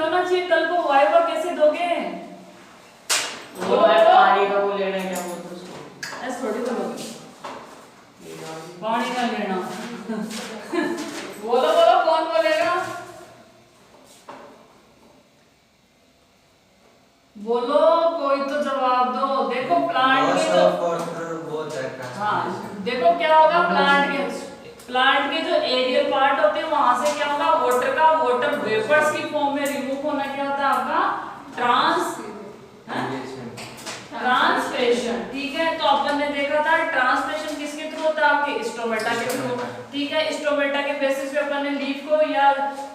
होना चाहिए, कल को वाइवा कैसे दोगे? वो है पानी का, वो लेना है क्या बोलते उसको, ऐसे थोड़ी बोलोगे पानी का लेना। बोलो बोलो कौन बोलेगा, बोलो कोई तो जवाब दो। देखो प्लांट के जो, हाँ देखो क्या होगा, प्लांट के जो एरियल पार्ट होते हैं वहां से क्या होगा, वाटर वेपर्स की फॉर्म में रिमूव होना क्या होता है आपका, ट्रांसपेशन। ठीक है, तो अपन ने देखा था ट्रांसपेशन किसके थ्रू होता है, आपके स्टोमेटा के थ्रू। ठीक है, स्टोमेटा के बेसिस पे अपन ने लीफ को, या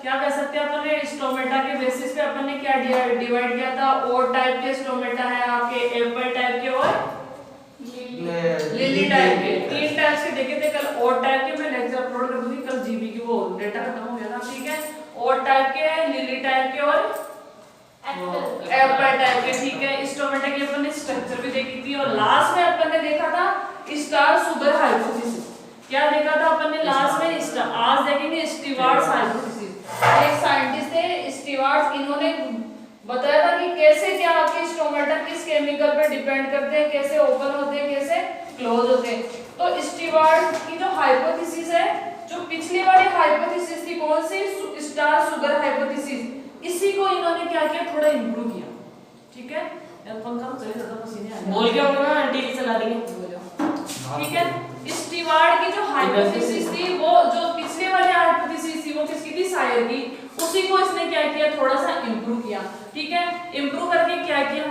क्या कह सकते हैं अपन ने, स्टोमेटा के बेसिस पे अपन ने क्या डिवाइड किया था, ओर टाइप के स्टोमेटा है आपके, एप्पल टाइप के और लिली टाइप के। तीन टाइप से देखे थे कल, ओर टाइप के मैं लेक्चर अपलोड कर दूंगी कल, जीबी की वो डेटा खत्म हो गया था। ठीक है, ओर टाइप के, लिली टाइप के और एप्पल टाइप के। ठीक है, स्टोमेटा की अपन ने स्ट्रक्चर भी देखी थी, और लास्ट में अपन ने देखा था स्टार शुगर हाइपोथेसिस। क्या देखा था अपन ने लास्ट में, आज देखेंगे स्टीवार्ट्स हाइपोथेसिस। एक साइंटिस्ट थे स्टीवार्ट्स, इन्होंने बताया था कि कैसे क्या आपके स्टोमेटा किस केमिकल पे डिपेंड करते हैं, कैसे ओपन होते हैं, कैसे क्लोज होते हैं। तो स्टीवार्ट्स की जो हाइपोथेसिस है, जो पिछली वाली हाइपोथेसिस थी कौन सी, स्टार शुगर हाइपोथेसिस, इसी को इन्होंने क्या किया, थोड़ा इंप्रूव किया। ठीक है, पंखा तो चले जाता, पसीने आ रहे हैं। बोल के बोलो ना, आंटी चला रही है। ठीक है, स्टीवार्ट की जो हाइपोथेसिस थी, वो जो पिछले वाली हाइपोथेसिस थी वो किसकी थी, सायर की, उसी को इसने क्या किया, थोड़ा सा इंप्रूव किया। ठीक है, इंप्रूव करके क्या किया,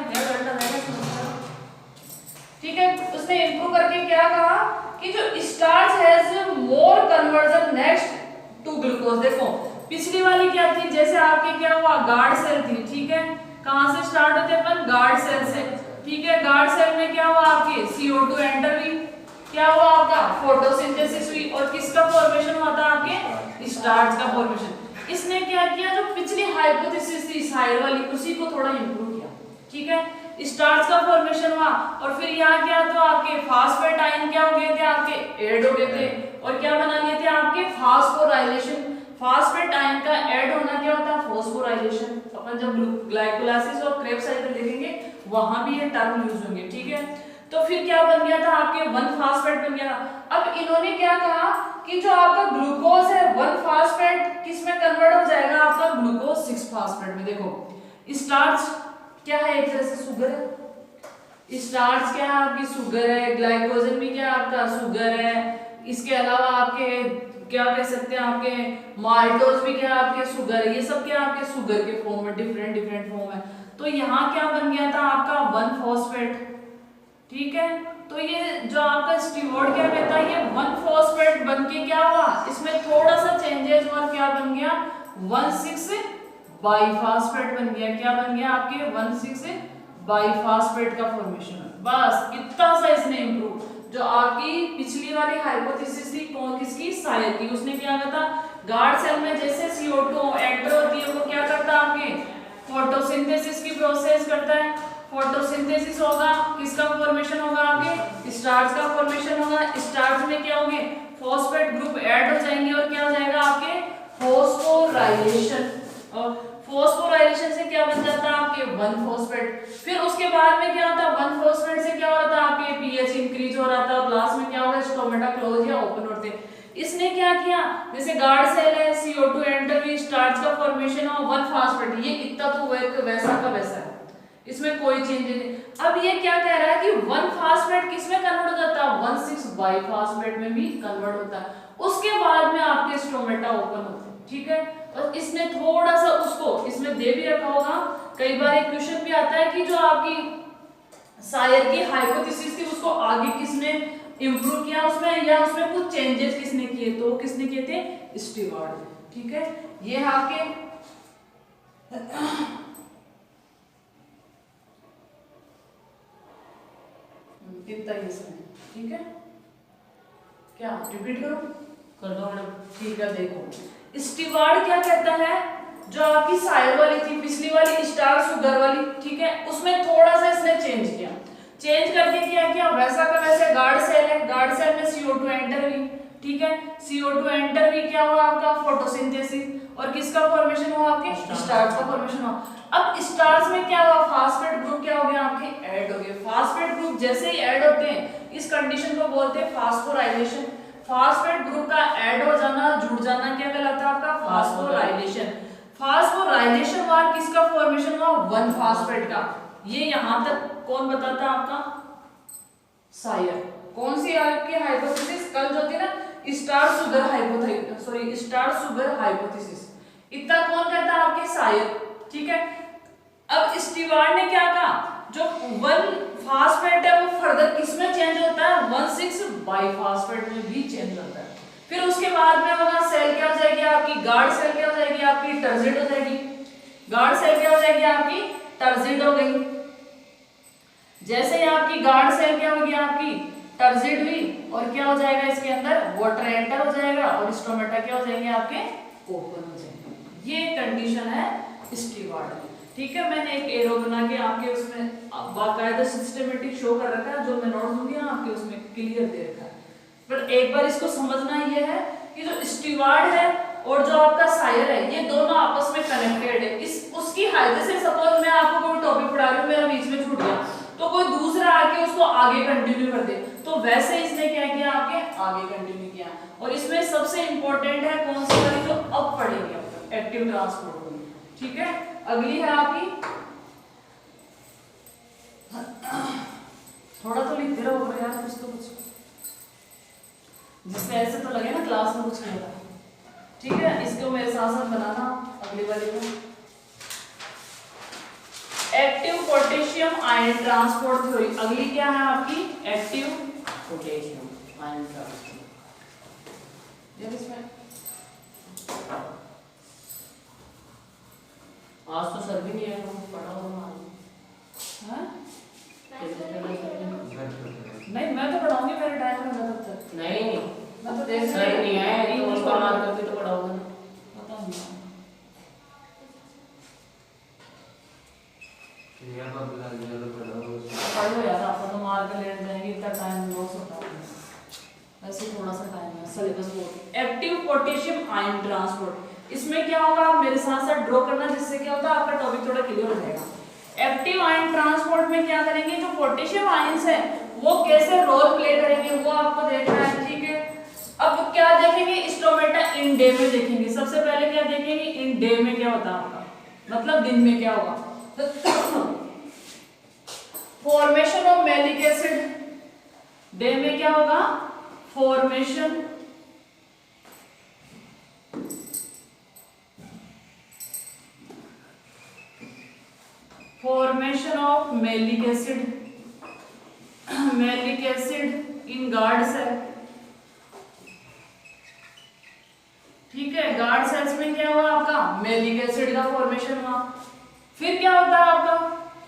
ठीक है, उसने इंप्रूव करके क्या कहा कि जो starch has more conversion next to glucose. देखो पिछली वाली क्या थी, जैसे आपके क्या हुआ, गार्ड सेल थी। ठीक है, कहां से स्टार्ट होते हैं अपन, गार्ड सेल से। ठीक है, गार्ड सेल में क्या हुआ आपके, CO2 एंटर हुई, क्या हुआ आपका, फोटोसिंथेसिस हुई, और किसका फॉर्मेशन हुआ था आपके, स्टार्च का फॉर्मेशन। इसने क्या किया, जो पिछली हाइपोथेसिस थी सायर वाली, उसी को थोड़ा इंप्रूव किया। ठीक है, स्टार्च का फॉर्मेशन हुआ, और फिर यहाँ क्या, तो आपके फास्फेट आयन क्या हो गए थे, आपके ऐड हो गए थे, और क्या बना लिए थे आपके, फास्फोराइलेशन। फास्फेट आयन का ऐड होना क्या होता है, फास्फोराइलेशन। अपन जब ग्लाइकोलाइसिस और क्रेब्स साइकिल देखेंगे वहां भी ये टर्म यूज होंगे। ठीक है, तो फिर क्या बन गया था आपके, 1 फास्फेट बन गया। अब इन्होंने क्या कहा कि जो आपका ग्लूकोज है 1 फास्फेट किस में कन्वर्ट हो जाएगा, आपका ग्लूकोज 6 फास्फेट में। देखो स्टार्च क्या है, एक तरह से शुगर है, स्टार्च क्या है आपकी, शुगर है, ग्लाइकोजन भी क्या आपका शुगर है, इसके अलावा आपके क्या कह सकते हैं, आपके माल्टोज भी क्या आपके शुगर है, ये सब क्या आपके शुगर के फॉर्म में, डिफरेंट फॉर्म है। तो यहाँ क्या बन गया था आपका 1 फास्फेट। ठीक है, तो ये जो आपका स्टीवर्ड क्या कहता है, ये 1 फास्फेट बन के क्या हुआ, इसमें थोड़ा सा चेंजेस और क्या बन गया, 1,6 बाइफास्फेट बन गया। क्या बन गया आपके, 1,6 बाइफास्फेट का फॉर्मेशन। बस इतना सा इसने इंप्रूव। जो आपकी पिछली वाली हाइपोथेसिस थी कौन किसकी, सायर की, उसने क्या कहा था, गार्ड सेल में जैसे CO2 एंटर होती है, वो क्या करता है आपके, फोटोसिंथेसिस की प्रोसेस करता है। फोटोसिंथेसिस होगा, किसका फॉर्मेशन होगा, आपके स्टार्च का फॉर्मेशन होगा। स्टार्च में क्या होंगे, फॉस्फेट ग्रुप ऐड हो जाएंगे, और क्या हो जाएगा आपके, फॉस्फोराइलेशन। और फॉस्फोराइलेशन से क्या बन जाता है आपके, 1 फास्फेट। फिर उसके बाद में क्या होता है, 1 फास्फेट से क्या हो रहा था आपके, pH इंक्रीज हो रहा था, और लास्ट में क्या होगा, स्टोमेटा क्लोज या ओपन होते हैं। इसने क्या किया, जैसे गार्ड सेल है, CO2 एंटर हुई, स्टार्च का फॉर्मेशन हो, 1 फास्फेट, ये इतना तो वैसा का वैसा है, इसमें कोई चेंज नहीं। अब ये क्या कह रहा है कि 1 फास्फेट किस में कन्वर्ट हो जाता है, 1,6 बाइफास्फेट में भी कन्वर्ट होता है। उसके बाद में आपके स्टोमेटा ओपन होते हैं। ठीक है, और इसने थोड़ा सा उसको इसमें दे भी रखा होगा, कई बार एक क्वेश्चन भी आता है कि जो आपकी सायर की हाइपोथेसिस थी उसको आगे किसने इंप्रूव किया उसमें, या उसमें कुछ चेंजेस किसने किए, तो किसने किए थे, स्टीवार्ट। ठीक है, ये आपके इतना ही इसमें। ठीक है, क्या रिपीट करो, कर दो मैडम। ठीक है, देखो स्टीवार्ट क्या कहता है, जो आपकी सायर वाली थी पिछली वाली, स्टार शुगर वाली, ठीक है, उसमें थोड़ा सा इसने चेंज किया। चेंज करके क्या किया, वैसा का वैसे गार्ड सेल है, गार्ड सेल में CO2 एंटर हुई। ठीक है, CO2 एंटर हुई, क्या हुआ आपका, फोटोसिंथेसिस, और और किसका फॉर्मेशन हुआ आपके स्टार्च। स्टार्च का फॉर्मेशन हुआ। अब स्टार्च में क्या हुआ, फास्फेट ग्रुप क्या हो गया आपके ऐड हो गए। फास्फेट ग्रुप जैसे ही ऐड होते हैं इस कंडीशन को बोलते हैं फास्फोराइलेशन। फास्फेट ग्रुप का ऐड हो जाना, जुड़ जाना क्या कहलाता है आपका फास्फोराइलेशन। फास्फोराइलेशन हुआ, किसका फॉर्मेशन हुआ 1 फास्फेट का। ये यहां तक कौन बताता है आपका सायर। कौन सी आपकी हाइपोथेसिस कल जो थी ना star sugar hypothesis, sorry star sugar hypothesis, इतना कौन कहता है आपके सायर। ठीक है, अब स्टीवार्ड ने क्या कहा, जो 1 फास्फेट है वो फर्दर किसमें चेंज होता है 1,6 बाइफास्फेट में भी चेंज होता है। फिर उसके बाद में होगा सेल क्या हो जाएगी आपकी गार्ड सेल क्या हो जाएगी आपकी टर्जिड हो जाएगी। गार्ड सेल क्या हो जाएगी आपकी टर्जिड हो गई। जैसे ही आपकी गार्ड सेल क्या होगी आपकी टर्जिड हुई और क्या हो जाएगा इसके अंदर वाटर एंटर हो जाएगा और स्टोमेटा क्या हो जाएंगे आपके ओपन हो जाएंगे। ये कंडीशन है स्टीवार्ड में। ठीक है, मैंने एक एरो बना के आपके उसमें बाकायदा सिस्टमेटिक शो कर रखा है, जो मैं नोट दूंगी आपके उसमें क्लियर दे रखा है। पर एक बार इसको समझना ये है कि जो स्टीवार्ड है और जो आपका सायर है ये दोनों आपस में कनेक्टेड है। इस उसकी हाइट से सपोज मैं आपको कोई टॉपिक पढ़ा रही हूँ, मेरा बीच में छूट गया तो कोई दूसरा आके उसको आगे कंटिन्यू कर दे, तो वैसे इसने क्या किया आपके आगे कंटिन्यू किया। और इसमें सबसे इंपॉर्टेंट है कौन सी वाली जो अब पढ़ेंगे अब तक एक्टिव ट्रांसपोर्ट वाली। ठीक है, अगली है आपकी थोड़ा तो लिखते रहो यार कुछ तो कुछ, जिससे ऐसे तो लगे ना क्लास में कुछ किया था। ठीक है, इसको मेरे साथ साथ बनाना अगली वाली में। Active potassium ion transport theory, अगली क्या है आपकी एक्टिव पोटेशियम आयन ट्रांसपोर्ट। ये इसमें आज तो सर भी नहीं है, तो पढ़ा होगा हाँ? नहीं नहीं मैं तो पढ़ाऊंगी, मेरे टाइम में मैं तब तक मैं तो देख सर नहीं है तो इंग्लिश उनका मार करके तो पढ़ा होगा ना। पता नहीं पढ़ लो यार, आपका तो मार के लेट जाएंगे, इतना टाइम लॉस होता है वैसे थोड़ा सा टाइम है syllabus board. Active potassium ion transport, इसमें क्या होगा आप मेरे साथ साथ ड्रॉ करना, जिससे क्या होता है आपका टॉपिक थोड़ा क्लियर हो जाएगा। एक्टिव आयन ट्रांसपोर्ट में क्या करेंगे, जो पोटेशियम आयंस है वो कैसे रोल प्ले करेंगे वो आपको देखना है। ठीक है, अब क्या देखेंगे स्टोमेटा इन डे में देखेंगे। सबसे पहले क्या देखेंगे इन डे में क्या होता है आपका, मतलब दिन में क्या होगा formation of malic acid, day में क्या होगा formation of malic acid in guard cell. ठीक है, गार्ड सेल्स में क्या हुआ आपका मैलिक एसिड का फॉर्मेशन हुआ। फिर क्या होता है आपका,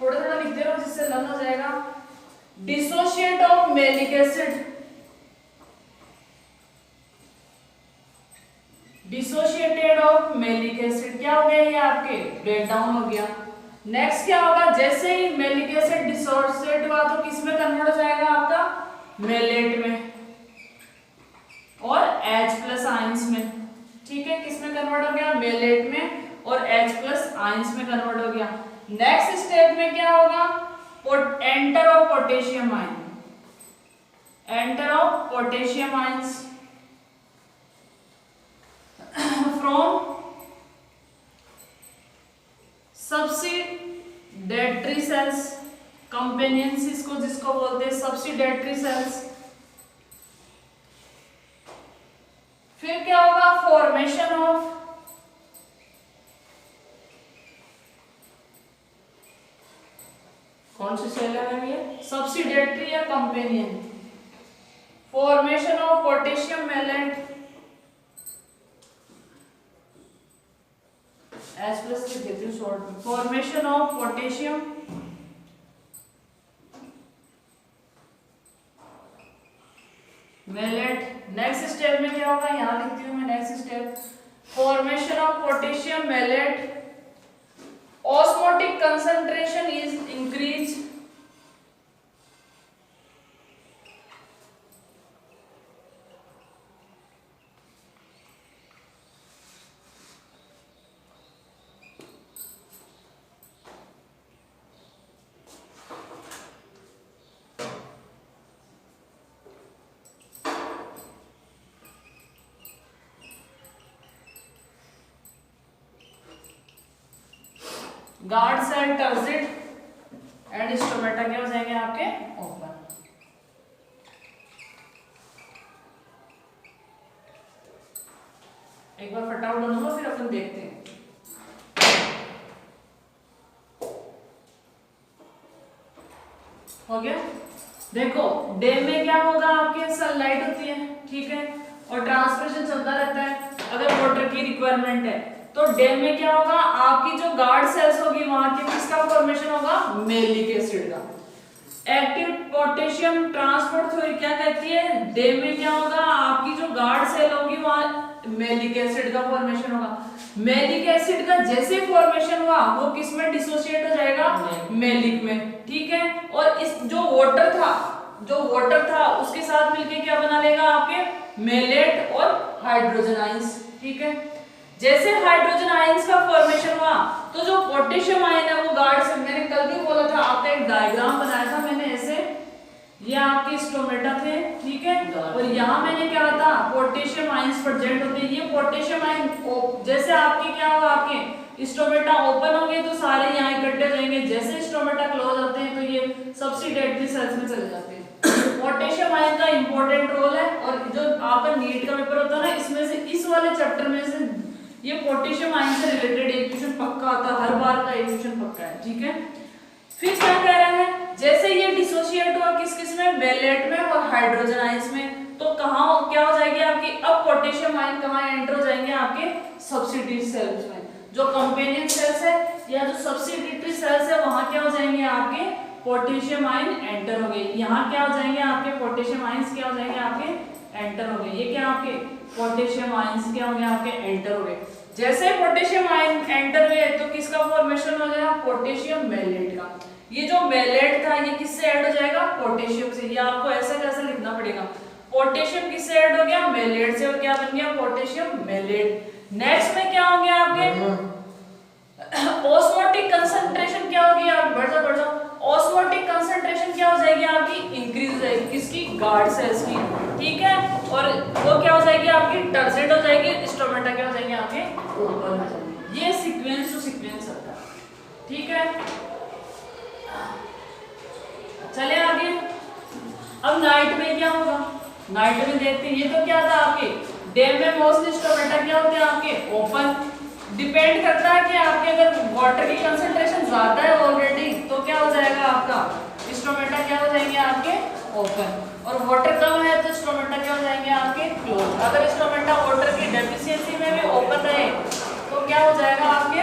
थोड़ा थोड़ा लिखते रहो जिससे लर्न हो जाएगा। Dissociate of malic acid, dissociated of malic acid क्या हो गया, ये आपके ब्रेक डाउन हो गया। नेक्स्ट क्या होगा, जैसे ही मैलिक एसिड डिसोशिएट हुआ तो किस में कन्वर्ट हो जाएगा आपका मेलेट में और H+ आयंस में। ठीक है, किस में कन्वर्ट हो गया मेलेट में और H+ आयंस में कन्वर्ट हो गया। नेक्स्ट स्टेप में क्या होगा, enter of potassium ion, enter of potassium ions from subsidiary cells, companions इसको जिसको बोलते हैं सब्सिडेटरी सेल्स। फिर क्या होगा फॉर्मेशन ऑफ कौन सी सेल है मैम ये, सब्सिडेटरी या companion, formation of potassium malate H+ लिख देती हूँ शॉर्ट में, formation of potassium malate. Next step में क्या होगा, यहाँ लिखती हूँ मैं next step, formation of potassium malate, osmotic concentration is increase, guard cell turgid and stomata क्या हो जाएंगे आपके ओपन। एक बार फटाफट बनूंगा फिर अपन देखते हैं। हो गया। देखो डे में क्या होगा आपके सनलाइट होती है, ठीक है, और ट्रांसपिरेशन चलता रहता है अगर वाटर की रिक्वायरमेंट है। तो डे में क्या होगा आपकी जो गार्ड सेल्स होगी वहां के किसका फॉर्मेशन होगा मेलिक एसिड का। एक्टिव पोटेशियम ट्रांसपोर्ट थ्योरी क्या कहती है, डे में क्या होगा आपकी जो गार्ड सेल होगी वहां मेलिक एसिड का फॉर्मेशन होगा। मेलिक एसिड का जैसे फॉर्मेशन हुआ वो किस में डिसोसिएट हो जाएगा मेलिक में, ठीक है। और इस जो वाटर था उसके साथ मिलके क्या बना लेगा आपके मेलेट और हाइड्रोजन आयंस, ठीक है। जैसे हाइड्रोजन आयंस का फॉर्मेशन हुआ तो जो पोटेशियम आयन है वो गार्ड सेल, मैंने कल भी बोला था आपका एक डायग्राम बनाया था मैंने ऐसे, ये आपके स्टोमेटा थे, ठीक है, और यहाँ मैंने क्या था पोटेशियम आयंस प्रेजेंट होते हैं। ये पोटेशियम आयन जैसे आपके क्या होगा आपके स्टोमेटा ओपन होंगे तो सारे यहाँ इकट्ठे हो जाएंगे, जैसे स्टोमेटा क्लोज होते हैं तो ये सब्सिडेटरी सेल्स में चले जाते हैं। पोटेशियम आयन का इंपॉर्टेंट रोल है और जो आपका नीट का पेपर होता है ना इसमें से इस वाले चैप्टर में से ये पोटेशियम आयन से रिलेटेड एक क्वेश्चन पक्का आता है, हर बार का एक क्वेश्चन पक्का है, ठीक है। फिर क्या कह रहा है, जैसे ये डिसोसिएट हुआ किस में मेलेट में और हाइड्रोजन आयंस में, तो कहाँ क्या हो जाएगी आपकी अब पोटेशियम आयन कहाँ एंटर हो जाएंगे आपके सब्सिडियरी सेल्स में। जो कंपेनियन सेल्स है या जो सब्सिडियरी सेल्स है वहां क्या हो जाएंगे आपके पोटेशियम आयन एंटर हो गए। यहाँ क्या हो जाएंगे आपके पोटेशियम आयंस क्या हो जाएंगे आपके एंटर हो गए। ये क्या आपके पोटेशियम आयंस क्या हो गए आपके एंटर हो गए। जैसे पोटेशियम आयन एंटर हुए तो किसका फॉर्मेशन हो जाएगा पोटेशियम मेलेट का। ये जो मेलेट था ये किससे ऐड हो जाएगा पोटेशियम से। ये आपको ऐसा कैसे लिखना पड़ेगा, पोटेशियम किससे ऐड हो गया मेलेट से, और क्या बन गया पोटेशियम मेलेट। नेक्स्ट में क्या हो गया आपके ऑस्मोटिक कंसंट्रेशन क्या होगी, आप बढ़ जाओ ऑस्मोटिक कंसंट्रेशन क्या हो जाएगी आपकी इंक्रीज हो जाएगी किसकी गार्ड सेल्स की, ठीक है, और वो क्या हो जाएगी आपकी टर्जिड हो जाएगी, स्टोमेटा क्या हो जाएंगे आपके ओपन हो जाएंगे। ये सीक्वेंस टू सीक्वेंस होता है, ठीक है। चले आगे। अब नाइट में क्या होगा, नाइट में देखते हैं। ये तो क्या था आपके डे में मोस्टली स्टोमेटा क्या होते हैं आपके ओपन। डिपेंड करता है कि आपके अगर वाटर की कंसंट्रेशन ज्यादा है ऑलरेडी तो क्या हो जाएगा आपका स्टोमेटा क्या हो जाएंगे आपके ओपन, और वाटर कम है तो स्टोमेटा क्या हो जाएंगे आपके क्लोज। अगर स्टोमेटा वाटर की डेफिशिएंसी में भी ओपन रहे तो क्या हो जाएगा आपके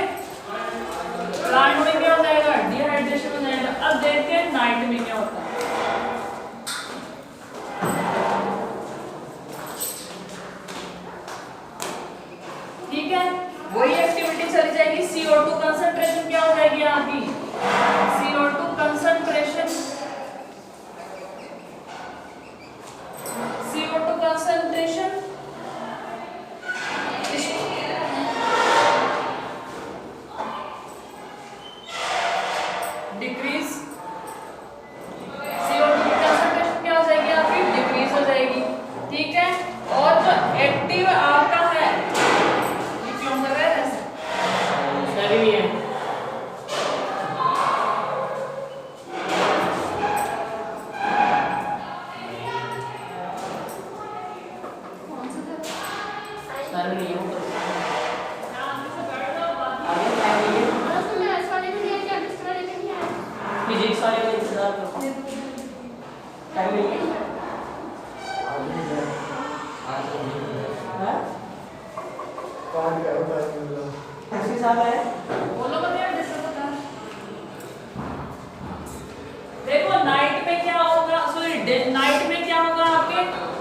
प्लांट में क्या हो जाएगा डिहाइड्रेशन हो जाएगा। अब देखते हैं नाइट में क्या होता है। ठीक है, वही एक्टिविटी चली जाएगी। CO2 कंसंट्रेशन क्या हो जाएगी आपकी CO2 कंसंट्रेशन डिक्रीज। CO2 की कंसंट्रेशन क्या हो जाएगी आपकी डिक्रीज हो जाएगी, ठीक है। और जो एक्टिव आपका है ये क्यों कर रहा है ऐसे सही है। फिजिक्स वाले का इंतजार करो, टाइम नहीं है। किसके साथ है बोलो बताइए डिस्कस बता। देखो नाइट में क्या होगा, सॉरी नाइट में क्या होगा आपके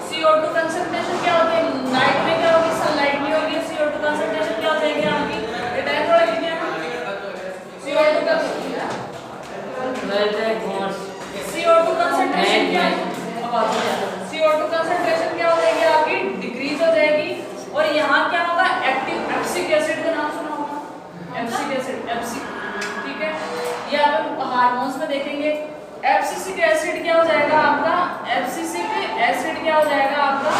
CO2 कंसंट्रेशन क्या होती है नाइट में क्या होगी सनलाइट नहीं होगी CO2 कंसंट्रेशन क्या हो जाएगी आपकी ये टाइम थोड़ा कितनी है CO2 का CO2 कंसंट्रेशन क्या CO2 कंसंट्रेशन क्या हो जाएगी आपकी डिक्रीज हो जाएगी। और यहाँ क्या होगा एक्टिव एब्सिक एसिड का नाम सुना होगा एब्सिक एसिड ठीक है, ये अपन हार्मोन्स में देखेंगे। एब्सिसिक एसिड क्या हो जाएगा आपका एब्सिसिक एसिड क्या हो जाएगा आपका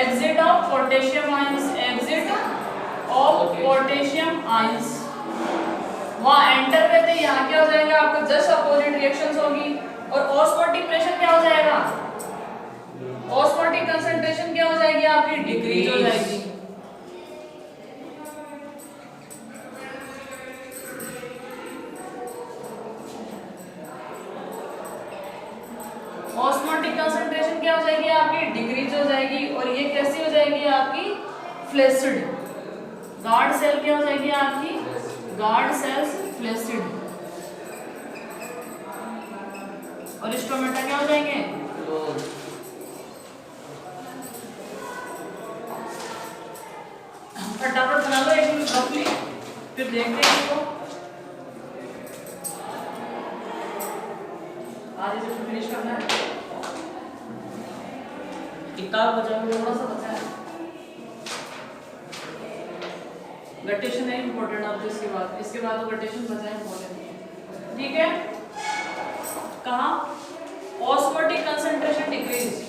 exit of potassium ions, exit of potassium ions, वहां एंटर करते ही यहाँ क्या हो जाएगा आपका जस्ट अपोजिट रिएक्शंस होगी और ऑस्मोटिक प्रेशर क्या हो जाएगा, ऑस्मोटिक कंसंट्रेशन क्या हो जाएगी आपकी डिक्रीज हो जाएगी। ऑस्मोटिक कंसंट्रेशन क्या हो जाएगी आपकी डिक्रीज हो जाएगी और ये कैसी हो जाएगी आपकी फ्लैसिड, गार्ड सेल क्या हो जाएगी आपकी, गार्ड सेल्स फ्लैसिड और स्टोमेटा क्या हो जाएंगे, फटाफट बना लो एक मिनट रफली, फिर देखते हैं इसको आधे से फिनिश करना है। कितना बचा है? थोड़ा सा बचा है, गटेशन है इंपॉर्टेंट अब तो इसके बाद तो गटेशन बचा है इंपॉर्टेंट, ठीक है। कहाँ ऑस्मोटिक कंसंट्रेशन डिक्रीज,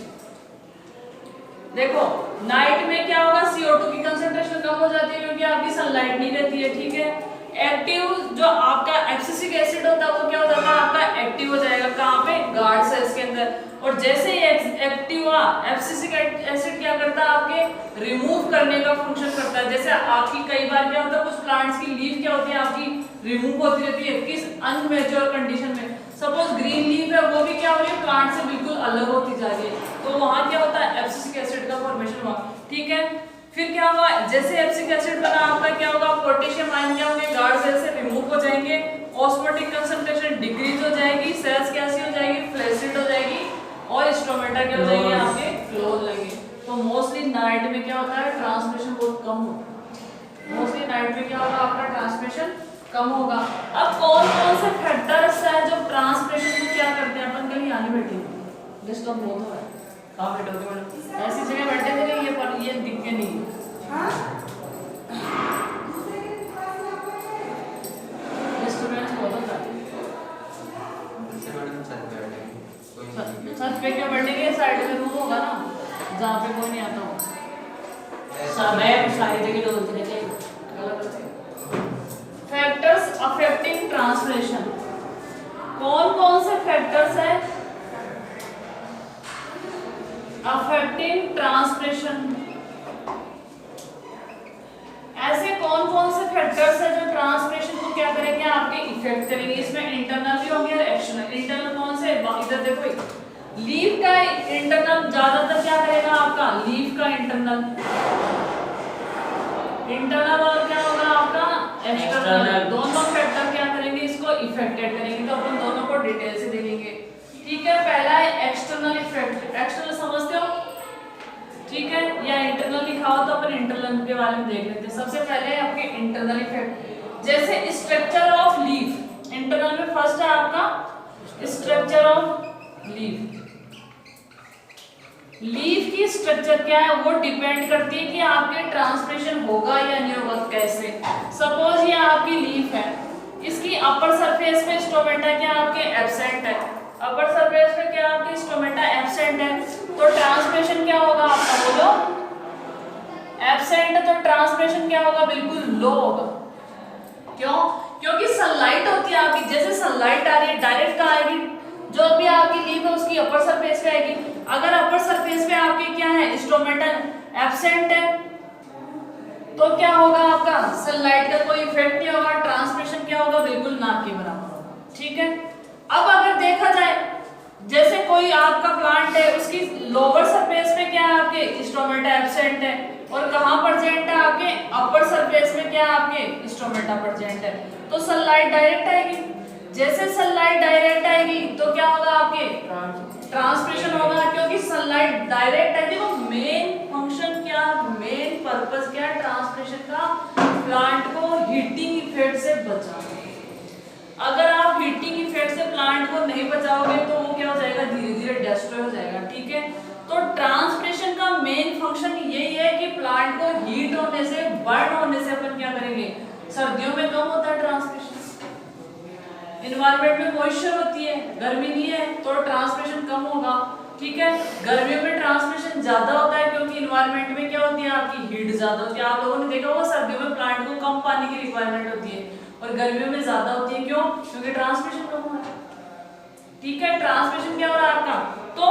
देखो नाइट में क्या होगा CO2 की कंसंट्रेशन कम हो जाती है क्योंकि आपकी सनलाइट नहीं रहती है, ठीक है। एक्टिव जो आपका एब्सिसिक एसिड होता है वो क्या हो जाता है आपका एक्टिव हो जाएगा, कहाँ पे, गार्ड सेल्स के अंदर, और जैसे ही एक्टिव हुआ एब्सिसिक एसिड क्या करता है आपके रिमूव करने का फंक्शन करता है। जैसे आपकी कई बार क्या होता है कुछ प्लांट्स की लीफ क्या होती है आपकी रिमूव होती रहती है किस अनमेच्योर कंडीशन में, सपोज ग्रीन लीफ है वो भी क्या हो रही है प्लांट से बिल्कुल अलग होती जा रही है, तो वहां क्या होता है एब्सिसिक एसिड का फॉर्मेशन हुआ, ठीक है। फिर क्या हुआ, जैसे एब्सिसिक एसिड बना आपका क्या होगा, पोटेशियम आयन क्या होंगे गार्ड सेल से रिमूव हो जाएंगे, ऑस्मोटिक कंसंट्रेशन डिक्रीज हो जाएगी, सेल्स कैसी हो जाएगी, फ्लैसिड हो जाएगी और स्टोमेटा क्या हो जाएंगे आपके क्लोज लगेंगे। तो मोस्टली नाइट में क्या होता है ट्रांसमिशन बहुत कम होता है, मोस्टली नाइट में क्या होगा आपका ट्रांसमिशन कम होगा। अब कौन कौन से फैक्टर्स है जो ट्रांसमिशन को क्या करते हैं, अपन कहीं आने बैठे लिस्ट ऑफ बोथ हो रहा है, कहाँ बैठोगे मैडम, ऐसी जगह बैठे थे नहीं, ये पर ये दिख के नहीं स्टूडेंट्स बहुत होता है, छत पे क्या बैठेंगे, साइड में रूम होगा ना जहाँ पे कोई नहीं आता हो, सारी जगह डोलते रहते हैं। फैक्टर्स अफेक्टिंग ट्रांसलेशन, कौन कौन से फैक्टर्स है अफेक्टिंग ट्रांसलेशन, ऐसे कौन कौन से फैक्टर्स है जो ट्रांसलेशन को क्या करेंगे आपके इफेक्ट करेंगे, इसमें इंटरनल भी होंगे और एक्सटर्नल। इंटरनल कौन से, इधर देखो लीफ का इंटरनल ज्यादातर क्या करेगा आपका, लीफ का इंटरनल और क्या होगा आपका एक्सटर्नल, दोनों फैक्टर क्या करेंगे इसको इफेक्टेड करेंगे, तो अपन दोनों को डिटेल से देखेंगे, ठीक है। पहला है एक्सटर्नल इफेक्ट, एक्सटर्नल समझते हो, ठीक है, या इंटरनल लिखा हो तो अपन इंटरनल के बारे में देख लेते हैं। सबसे पहले आपके इंटरनल इफेक्ट, जैसे स्ट्रक्चर ऑफ लीफ, इंटरनल में फर्स्ट है आपका स्ट्रक्चर ऑफ लीफ, लीफ की स्ट्रक्चर क्या है वो डिपेंड करती है कि आपके ट्रांसमिशन होगा या नहीं होगा कैसे। सपोज ये आपकी लीफ है, इसकी अपर सरफेस पे स्टोमेटा क्या आपके एब्सेंट है, अपर सरफेस पे क्या आपकी स्टोमेटा एब्सेंट है, तो ट्रांसमिशन क्या होगा आपका बोलो, एब्सेंट है तो ट्रांसमिशन क्या होगा बिल्कुल लो होगा। क्यों, क्योंकि सनलाइट होती है आपकी, जैसे सनलाइट आ रही है डायरेक्ट कहाँ आएगी, जो भी आपकी लीफ है उसकी अपर सरफेस पे आएगी। अगर अपर सरफेस पे आपके क्या है स्टोमेटा एब्सेंट है तो क्या होगा आपका सनलाइट का कोई इफेक्ट नहीं होगा, ट्रांसमिशन क्या होगा बिल्कुल ना के बराबर होगा, ठीक है। अब अगर देखा जाए जैसे कोई आपका प्लांट है उसकी लोअर सरफेस पे क्या है आपके स्टोमेटा एब्सेंट है और कहाँ प्रेजेंट है आपके अपर सरफेस में क्या आपके स्टोमेटा प्रेजेंट है, तो सनलाइट डायरेक्ट आएगी, जैसे सनलाइट डायरेक्ट आएगी तो क्या होगा आपके ट्रांसमिशन होगा, क्योंकि सनलाइट डायरेक्ट है। देखो मेन फंक्शन क्या, मेन पर्पस क्या है ट्रांसमिशन का, प्लांट को हीटिंग इफेक्ट से बचाना। अगर आप हीटिंग इफेक्ट से प्लांट को नहीं बचाओगे तो वो क्या हो जाएगा धीरे धीरे डिस्ट्रॉय हो जाएगा, ठीक है। तो ट्रांसमिशन का मेन फंक्शन यही है कि प्लांट को हीट होने से बर्न होने से अपन क्या करेंगे, सर्दियों में कम होता है ट्रांसमिशन, इन्वायरमेंट में मॉइस्चर होती है, गर्मी नहीं है तो ट्रांसमिशन कम होगा, ठीक है। गर्मियों में ट्रांसमिशन ज्यादा होता है क्योंकि इन्वायरमेंट में क्या होती है आपकी हीट ज्यादा होती है। आप लोगों ने देखा होगा सर्दियों में प्लांट को कम पानी की रिक्वायरमेंट होती है और गर्मियों में ज्यादा होती है। क्यों? क्योंकि ट्रांसमिशन कम हो रहा है। ठीक है, ट्रांसमिशन क्या हो रहा है आपका। तो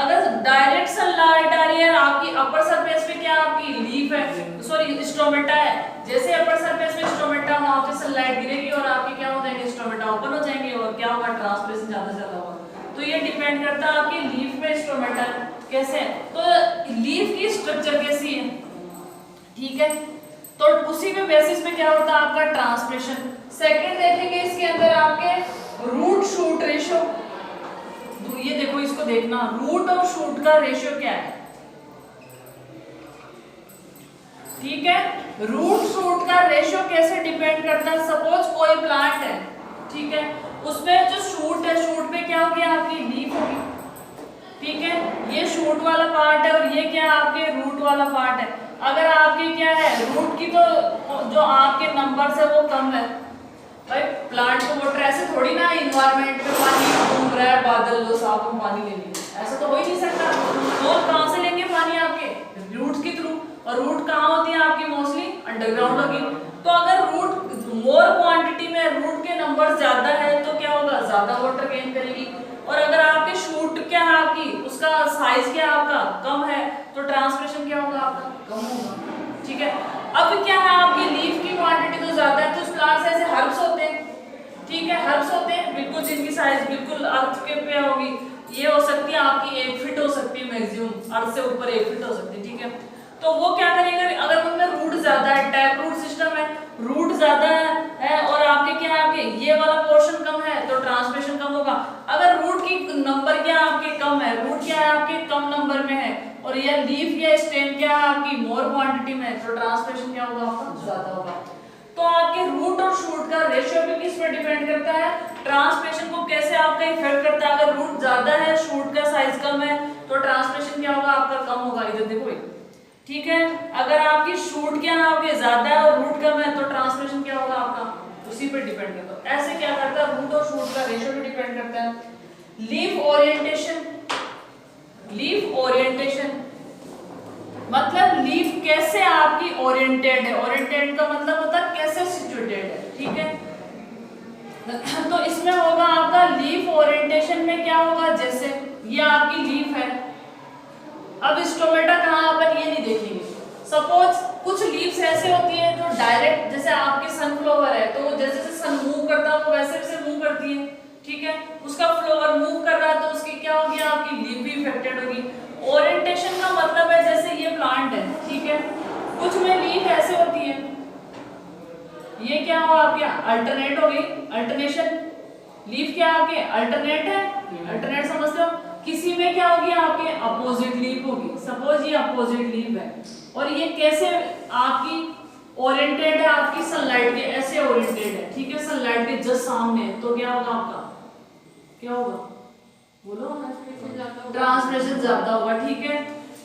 अगर डायरेक्ट सनलाइट आ रही है आपकी अपर सरफेस पे, क्या आपकी लीफ है, सॉरी स्टोमेटा है, जैसे अपर सरफेस पे स्टोमेटा, वहां पे सनलाइट गिरेगी और आपके क्या हो जाएंगे, स्टोमेटा ओपन हो जाएंगे और क्या होगा, ट्रांसमिशन ज्यादा से ज्यादा होगा। तो ये डिपेंड करता है आपकी लीफ पे स्टोमेटा कैसे है, तो लीफ की स्ट्रक्चर कैसी है। ठीक है, तो उसी पे बेसिस पे क्या होता है आपका ट्रांसमिशन। सेकंड देखेंगे इसके अंदर आपके रूट शूट रेशियो। ये देखो, इसको देखना, रूट और शूट का रेशियो क्या है। ठीक है, रूट शूट का रेशियो कैसे डिपेंड करता है। सपोज कोई प्लांट है, ठीक है, उसमें जो शूट है, शूट पे क्या होगी, आपकी लीफ होगी। ठीक है, ये शूट वाला पार्ट है और ये क्या आपके रूट वाला पार्ट है। अगर आपके क्या है, रूट की तो जो आपके नंबर्स है वो कम है, भाई प्लांट को वाटर ऐसे थोड़ी ना इन्वायरमेंट में पानी घूम रहा है, बादल लो साफ हम पानी ले लेंगे, ऐसा तो हो ही नहीं सकता। तो कहां से लेंगे पानी, आपके रूट के थ्रू, और रूट कहां होती है आपकी, मोस्टली अंडरग्राउंड होगी। तो अगर रूट मोर क्वांटिटी में, रूट के नंबर ज्यादा है तो क्या होगा, ज्यादा वाटर गेन करेगी। और अगर आपके शूट क्या है आपकी, उसका साइज क्या है आपका कम है, तो ट्रांसमिशन क्या होगा आपका, कम होगा। ठीक है, अब क्या है आपकी लीफ की क्वांटिटी तो ज्यादा है, तो उस प्लांट से ऐसे हर्ब्स होते हैं। ठीक है, हर्ब्स होते हैं बिल्कुल, जिनकी साइज बिल्कुल अर्थ के पे होगी, ये हो सकती है आपकी 1 फीट हो सकती है मैक्सिमम, अर्थ से ऊपर 1 फीट हो सकती है। ठीक है, तो वो क्या करेंगे, अगर उनमें रूट ज्यादा है, टैप रूट सिस्टम है, रूट ज्यादा है और आपके क्या है, आपके ये वाला पोर्शन कम है, तो ट्रांसमिशन कम होगा। अगर रूट की नंबर क्या आपके कम है, रूट क्या है आपके कम नंबर में है, और ये लीफ या स्टेम क्या है आपकी मोर क्वांटिटी में है, तो ट्रांसमिशन क्या होगा आपका, ज्यादा होगा। तो आपके रूट और शूट का रेशियो भी किस पर डिपेंड करता है, ट्रांसमिशन को कैसे आपका इफेक्ट करता है। अगर रूट ज्यादा है, शूट का साइज कम है, तो ट्रांसमिशन क्या होगा आपका, कम होगा। इधर देखो, ठीक है, अगर आपकी शूट क्या है आपके ज्यादा है और रूट कम है, तो ट्रांसमिशन क्या होगा आपका, उसी पर डिपेंड करता है। ऐसे क्या करता है, रूट और शूट का रेशियो भी डिपेंड करता है। लीफ ओरिएंटेशन, लीफ ओरिएंटेशन मतलब लीफ कैसे आपकी ओरिएंटेड है। ओरिएंटेड का मतलब होता है कैसे सिचुएटेड है। ठीक है, तो इसमें होगा आपका लीफ ओरिएंटेशन में क्या होगा, जैसे ये आपकी लीफ है, अब स्टोमेटा कहाँ अपन ये नहीं देखेंगे। सपोज कुछ लीव्स ऐसे होती है जो डायरेक्ट, जैसे आपके सनफ्लावर है, तो जैसे जैसे सन मूव करता है वो वैसे वैसे मूव करती है। ठीक है, उसका फ्लावर मूव कर रहा है तो उसकी क्या होगी, आपकी लीफ भी इफेक्टेड होगी। ओरिएंटेशन का मतलब है जैसे ये प्लांट है, ठीक है, कुछ में लीफ ऐसे होती है, ये क्या हो आपके अल्टरनेट हो गई, अल्टरनेशन। लीफ क्या आपके अल्टरनेट है, अल्टरनेट समझते हो। किसी में क्या होगी आपके अपोजिट लीफ होगी। सपोज ये अपोजिट लीफ है और ये कैसे आपकी ओरिएंटेड है, आपकी सनलाइट के ऐसे ओरिएंटेड है। ठीक है, सनलाइट के जस्ट सामने, तो क्या होगा आपका, क्या होगा बोलो, ट्रांसमिशन ज्यादा होगा। ठीक है,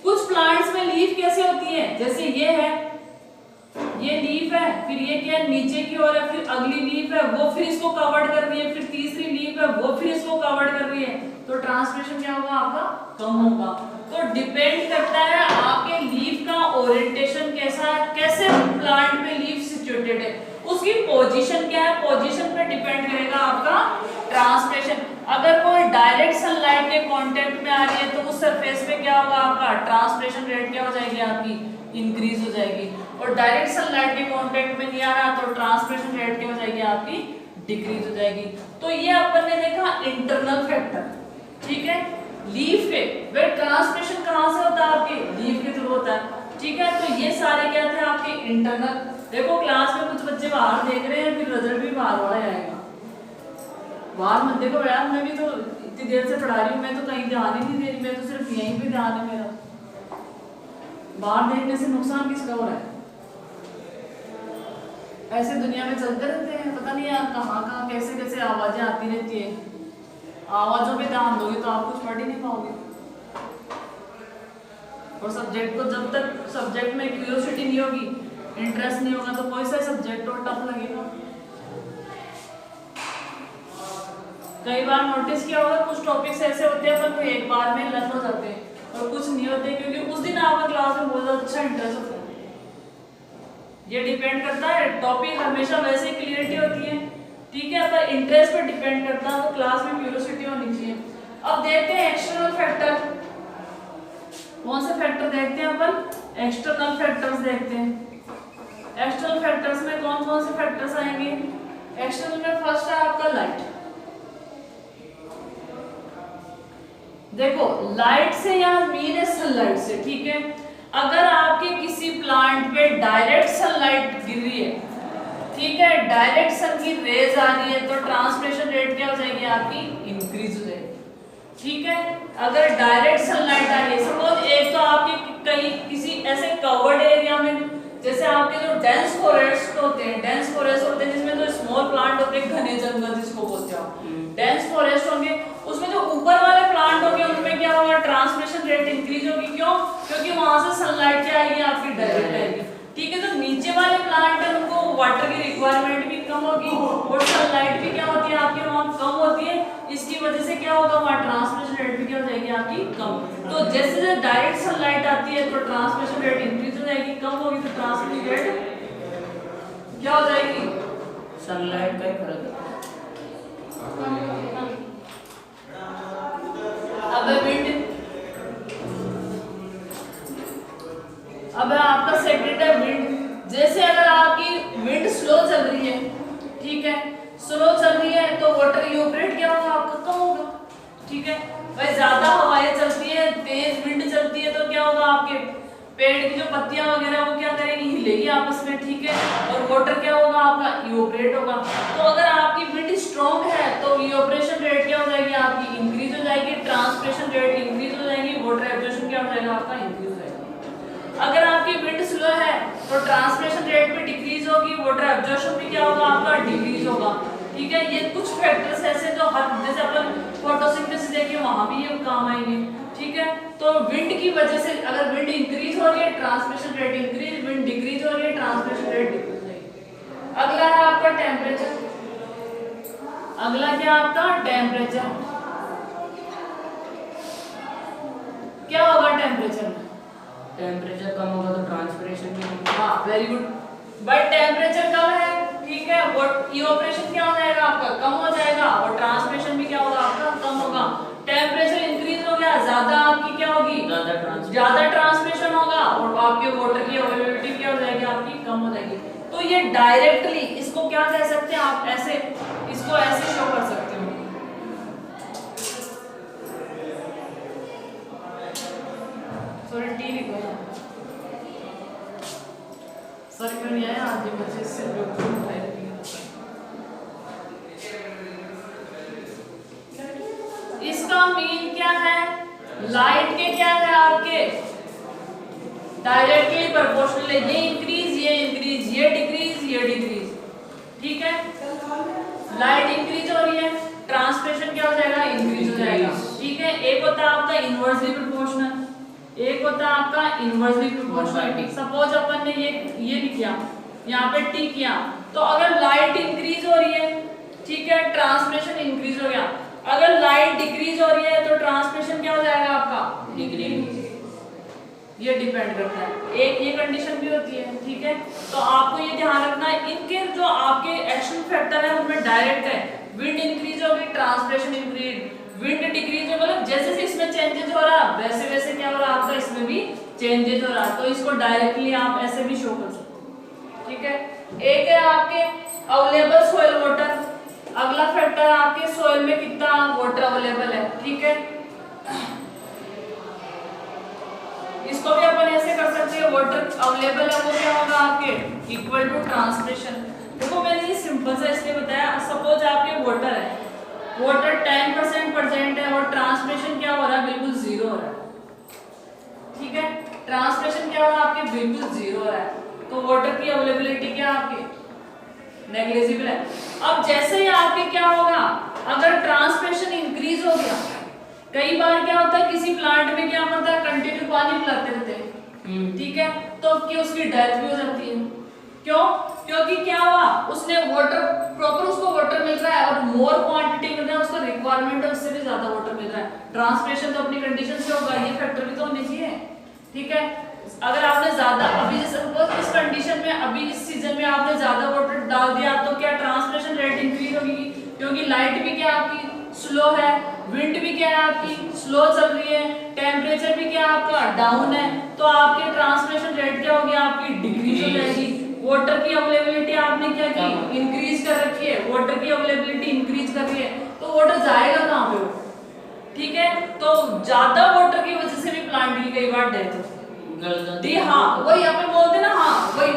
कुछ प्लांट्स में लीफ कैसे होती है, जैसे ये है, ये लीफ है, फिर ये क्या नीचे की ओर है, फिर अगली लीफ है वो फिर इसको कवर्ड कर रही है, फिर तीसरी लीफ है वो फिर इसको कवर्ड कर रही है, तो ट्रांसमिशन क्या होगा आपका, कम होगा। तो डिपेंड करता है आपके लीफ का ओरिएंटेशन कैसा है, कैसे प्लांट में लीफ सिचुएटेड है, उसकी पोजीशन क्या है, पोजीशन पे डिपेंड करेगा आपका ट्रांसमिशन। अगर कोई डायरेक्ट सनलाइट के कांटेक्ट में आ रही है तो उस सरफेस पे क्या होगा आपका ट्रांसमिशन रेट क्या हो जाएगी आपकी, इंक्रीज हो जाएगी। और डायरेक्ट सनलाइट के कांटेक्ट में नहीं आ रहा तो ट्रांसमिशन रेट क्या हो जाएगी आपकी, डिक्रीज हो जाएगी। तो ये अपन ने देखा इंटरनल फैक्टर। ठीक है, लीफ पे वे ट्रांसमिशन कहां से होता है, आपके लीफ के थ्रू होता है। ठीक है, तो ये सारे क्या थे आपके इंटरनल। देखो क्लास में कुछ बच्चे बाहर देख रहे हैं, फिर रिजल्ट भी बाहर वाला आएगा। बाहर मत देखो यार, मैं भी तो इतनी देर से पढ़ा रही हूँ, मैं तो कहीं ध्यान ही नहीं दे रही, मैं तो सिर्फ यहीं पे ध्यान है मेरा। बाहर देखने से नुकसान किसका हो रहा है, ऐसे दुनिया में चलते रहते हैं, पता नहीं यार कहाँ कहाँ कैसे कैसे आवाजें आती रहती है। आवाजों पे ध्यान दोगे तो आप कुछ पढ़ ही नहीं पाओगे। और सब्जेक्ट को जब तक सब्जेक्ट में क्यूरियोसिटी नहीं होगी, इंटरेस्ट नहीं होगा, तो कोई सा सब्जेक्ट और टफ लगेगा। कई बार नोटिस किया होगा कुछ टॉपिक्स ऐसे होते हैं पर एक बार में लर्न हो जाते हैं और कुछ नहीं होते क्योंकि उस दिन आपका क्लास में बहुत अच्छा इंटरेस्ट होता है। ये डिपेंड करता है, टॉपिक हमेशा वैसे ही क्लियरिटी होती है, ठीक है, पर इंटरेस्ट पर डिपेंड करता है, तो क्लास में क्यूरियोसिटी होनी चाहिए। अब देखते हैं एक्सटर्नल फैक्टर, कौन से फैक्टर देखते हैं अपन, एक्सटर्नल फैक्टर्स देखते हैं। एक्सटर्नल फैक्टर्स में कौन कौन से फैक्टर्स आएंगे? एक्सटर्नल में फर्स्ट है आपका लाइट। देखो लाइट से यहाँ मीन है सनलाइट से, ठीक है। अगर आपके किसी प्लांट पे डायरेक्ट सनलाइट गिर रही है, ठीक है, डायरेक्ट सन की रेज आ रही है, तो ट्रांसमिशन रेट क्या हो जाएगी आपकी, इंक्रीज हो जाएगी, ठीक है। अगर डायरेक्ट सनलाइट आ रही है, सपोज एक तो आपके कहीं किसी ऐसे कवर्ड एरिया में, जैसे आपके जो डेंस फॉरेस्ट होते हैं, डेंस फॉरेस्ट होते हैं जिसमें जो स्मॉल प्लांट होते हैं, घने जंगल जिसको बोलते हैं आप, डेंस फॉरेस्ट होंगे, उसमें जो ऊपर वाले प्लांट होंगे उनमें क्या होगा, ट्रांसमिशन रेट इंक्रीज होगी। क्यों? क्योंकि वहां से सनलाइट क्या आएगी आपकी, डायरेक्ट आएगी, ठीक है। तो नीचे वाले प्लांट है उनको वाटर की रिक्वायरमेंट भी कम होगी और सनलाइट भी क्या होती है आपके वहां कम होती है, इसकी वजह से क्या होगा, वहां ट्रांसमिशन रेट भी क्या हो जाएगी आपकी, कम। तो जैसे जैसे डायरेक्ट सनलाइट आती है तो ट्रांसमिशन रेट इंक्रीज हो जाएगी, कम होगी तो ट्रांसमिशन रेट क्या हो जाएगी, सनलाइट का ही फर्क है। अब विंड, अब आपका सेकंड है विंड। जैसे अगर आपकी विंड स्लो चल रही है, ठीक है, स्लो चल रही है तो वाटर इवेपोरेट क्या होगा आपका, कम होगा, ठीक है। भाई ज्यादा हवाएं चलती है, तेज विंड चलती है तो क्या होगा, आपके पेड़ की जो पत्तियां वगैरह वो क्या करेगी, हिलेगी आपस में, ठीक है, और वाटर क्या होगा आपका, इवेपोरेट होगा। तो अगर आपकी विंड स्ट्रॉन्ग है तो इवेपोरेशन रेट क्या हो जाएगी आपकी, इंक्रीज हो जाएगी, ट्रांसपिरेशन रेट इंक्रीज हो जाएगी, वाटर एब्जॉर्प्शन क्या हो जाएगा आपका, इंक्रीज हो जाएगा। अगर आपकी विंड स्लो है तो ट्रांसपिरेशन रेट भी डिक्रीज होगी, वाटर एब्जॉर्प्शन भी क्या होगा आपका, डिक्रीज होगा, ठीक है। ये कुछ फैक्टर्स ऐसे जो हर, जैसे अपन फोटोसिंथेसिस देखिए वहां भी ये काम आएंगे, ठीक है। तो विंड की वजह से अगर विंड इंक्रीज हो रही है transmission rate increase, wind decrease हो रही है ट्रांसमिशन रेट डिक्रीज हो जाएगी। अगला है आपका टेम्परेचर। अगला क्या आपका टेम्परेचर, क्या होगा टेम्परेचर में, टेम्परेचर कम होगा तो ट्रांसपिरेशन भी कम। हाँ वेरी गुड, बट टेम्परेचर कम है, ठीक है, और इवेपोरेशन क्या हो जाएगा आपका, कम हो जाएगा, और ट्रांसमिशन भी क्या होगा आपका, कम होगा। टेम्परेचर इंक्रीज हो गया, ज्यादा आपकी क्या होगी, ज्यादा ट्रांसमिशन होगा, और आपके वाटर की अवेलेबिलिटी क्या हो जाएगी आपकी, कम हो जाएगी। तो ये डायरेक्टली इसको क्या कह सकते हैं आप, ऐसे इसको ऐसे शो कर सकते हो, सॉरी टी लिखो ना, सर क्यों नहीं आया आज, मुझे इससे इसका मीन क्या है, लाइट के क्या है आपके, डायरेक्टली प्रोपोर्शनल है, ये इंक्रीज, ये इंक्रीज, ये डिक्रीज, ये डिक्रीज, ठीक है। लाइट इंक्रीज हो रही है, ट्रांसमिशन क्या हो जाएगा, इंक्रीज हो जाएगा, ठीक है। एक होता है आपका इनवर्सली प्रोपोर्शनल, एक होता है आपका इनवर्सली प्रोपोर्शनल। सपोज अपन ने ये भी किया, यहाँ पे टी किया, तो अगर लाइट इंक्रीज हो रही है, ठीक है, ट्रांसमिशन इंक्रीज हो गया। अगर लाइट डिक्रीज हो रही है तो ट्रांसमिशन क्या हो जाएगा आपका, डिक्रीज। ये डिपेंड करता है, एक ये कंडीशन भी होती है, ठीक है। तो आपको ये ध्यान रखना है, इनके जो आपके एक्शन फैक्टर है उनमें डायरेक्ट है, विंड इंक्रीज होगी ट्रांसमिशन इंक्रीज, विंड डिक्रीज हो, मतलब जैसे जैसे इसमें चेंजेस हो रहा है वैसे वैसे क्या हो रहा है आपका, इसमें भी चेंजेस हो रहा है। तो इसको डायरेक्टली आप ऐसे भी शो कर सकते हो, ठीक है। एक है आपके अवेलेबल सोइल वाटर, अगला फैक्टर आपके सोइल में कितना वाटर अवेलेबल है, ठीक है। इसको भी अपन ऐसे कर सकते हैं, वाटर अवेलेबल है वो क्या होगा आपके, इक्वल टू ट्रांसमिशन। देखो मैंने ये सिंपल सा इसलिए बताया, सपोज आपके वाटर है, वाटर 10% प्रेजेंट है और ट्रांसमिशन क्या हो रहा है, बिल्कुल जीरो हो रहा है, ठीक है। ट्रांसमिशन क्या हो रहा है आपके, बिल्कुल जीरो हो रहा है, तो वाटर की अवेलेबिलिटी क्या आपकी, नेग्लिजिबल है। अब जैसे ही आपके क्या होगा, अगर ट्रांसमिशन इंक्रीज हो गया, कई बार क्या होता है किसी प्लांट में क्या होता है, कंटिन्यू पानी पिलाते रहते हैं, ठीक है, तो कि उसकी डेथ भी हो जाती है, क्यों? क्योंकि क्या हुआ, उसने वाटर प्रॉपर उसको वाटर मिल रहा है और मोर क्वांटिटी मिल रहा है, उसको रिक्वायरमेंट है उससे भी ज्यादा वाटर मिल रहा है। ट्रांसपिरेशन तो अपनी कंडीशन से होगा, ये फैक्टर भी तो होने चाहिए। ठीक है, अगर आपने ज्यादा अभी जैसे सपोज इस कंडीशन में अभी इस सीजन में आपने ज्यादा वाटर डाल दिया तो क्या ट्रांसपिरेशन रेट इंक्रीज होगी, क्योंकि लाइट भी क्या आपकी स्लो है, विंड भी क्या है आपकी स्लो चल रही है, टेम्परेचर भी क्या आपका डाउन है, तो आपके ट्रांसपिरेशन रेट क्या होगी आपकी डिक्रीज हो जाएगी। वाटर की अवेलेबिलिटी आपने क्या की इंक्रीज कर रखी है, वाटर की अवेलेबिलिटी इंक्रीज कर रही है, तो वाटर जाएगा कहाँ पे वो। ठीक है, तो ज्यादा वाटर की वजह से भी प्लांट की कई बार डेथ होती है। हाँ वही यहाँ पे बोलते ना, हाँ वही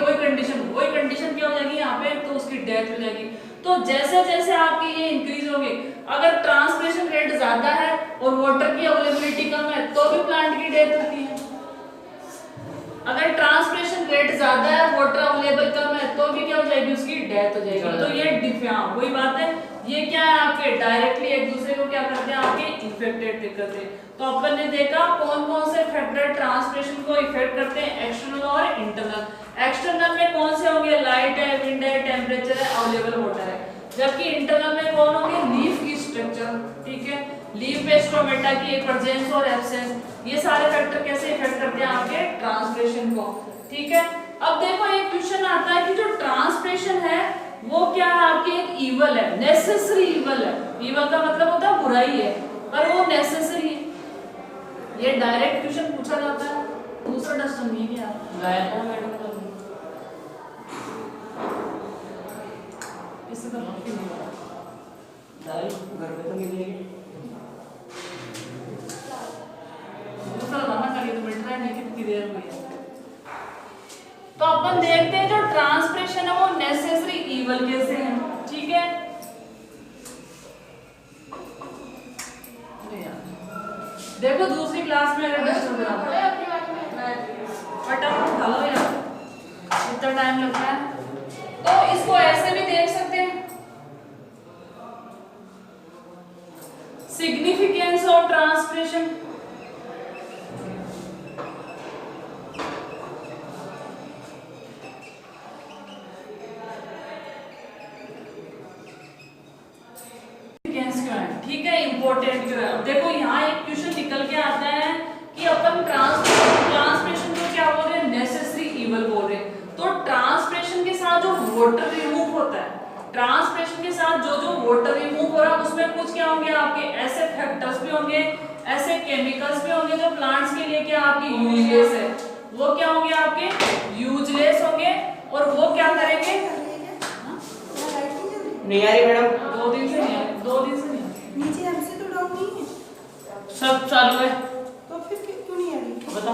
कंडीशन क्या हो जाएगी यहाँ पे, तो उसकी डेथ हो जाएगी। तो जैसे जैसे आपकी ये इंक्रीज होगी, अगर ट्रांसपिरेशन रेट ज्यादा है और वाटर की अवेलेबिलिटी कम है तो भी प्लांट की डेथ होती है। अगर ट्रांसपिरेशन रेट ज्यादा है, वाटर अवेलेबल कम है, तो भी क्या हो जाएगी उसकी डेथ हो जाएगी। तो ये हाँ वही बात है, ये क्या है आपके डायरेक्टली एक दूसरे को क्या करते हैं आपके इफेक्टेड करते हैं। तो अपन ने देखा कौन कौन से फैक्टर ट्रांसपिरेशन को इफेक्ट करते हैं, एक्सटर्नल और इंटरनल। एक्सटर्नल में कौन से होंगे, लाइट है, विंड है, टेम्परेचर है, अवेलेबल वाटर है। जबकि इंटरनल में कौन होंगे, लीफ की स्ट्रक्चर, ठीक है, लीफ पे स्टोमेटा की प्रेजेंस और एब्सेंस, ये सारे फैक्टर कैसे इफेक्ट करते हैं आपके ट्रांसपिरेशन को। ठीक है, अब देखो एक क्वेश्चन आता है कि जो ट्रांसपिरेशन है वो क्या है आपकी एक ईवल है, नेसेसरी ईवल है। ईवल का मतलब होता है बुराई है, पर वो नेसेसरी है। ये डायरेक्ट क्वेश्चन पूछा जाता है, दूसरा डस्ट नहीं है क्या मैडम इससे तो नहीं दाल घर पे तो मिलेगी, दूसरा लाना करिए तो मिल रहा है नहीं कितनी देर हुई है। तो अपन देखते हैं जो ट्रांसपिरेशन है वो नेसेसरी ईवल कैसे है। ठीक है, देखो दूसरी क्लास में अगर डस्ट फटाफट उठा लो यार, इतना टाइम लगता है। तो इसको ऐसे भी देख सकते हैं, सिग्निफिकेंस ऑफ ट्रांसपिरेशन। ठीक है, इंपॉर्टेंट क्यों है। देखो यहाँ एक क्वेश्चन निकल के आता है कि अपन ट्रांसपिरेशन को क्या बोल रहे हैं, नेसेसरी ईवल बोल रहे हैं। तो ट्रांसपिरेशन के साथ जो वाटर रिमूव होता है, ट्रांसपिरेशन के साथ जो जो वाटर रिमूव हो रहा है उसमें कुछ क्या होंगे आपके ऐसे फैक्टर्स भी होंगे, ऐसे केमिकल्स भी होंगे जो प्लांट्स के लिए क्या आपकी यूजलेस है, वो क्या होंगे आपके यूजलेस होंगे, और वो क्या करेंगे। नहीं आ रही मैडम, 2 दिन से नहीं आ रही, 2 दिन से नहीं नीचे हमसे तो डाउन नहीं है, सब चालू है, तो फिर क्यों नहीं आ रही बता।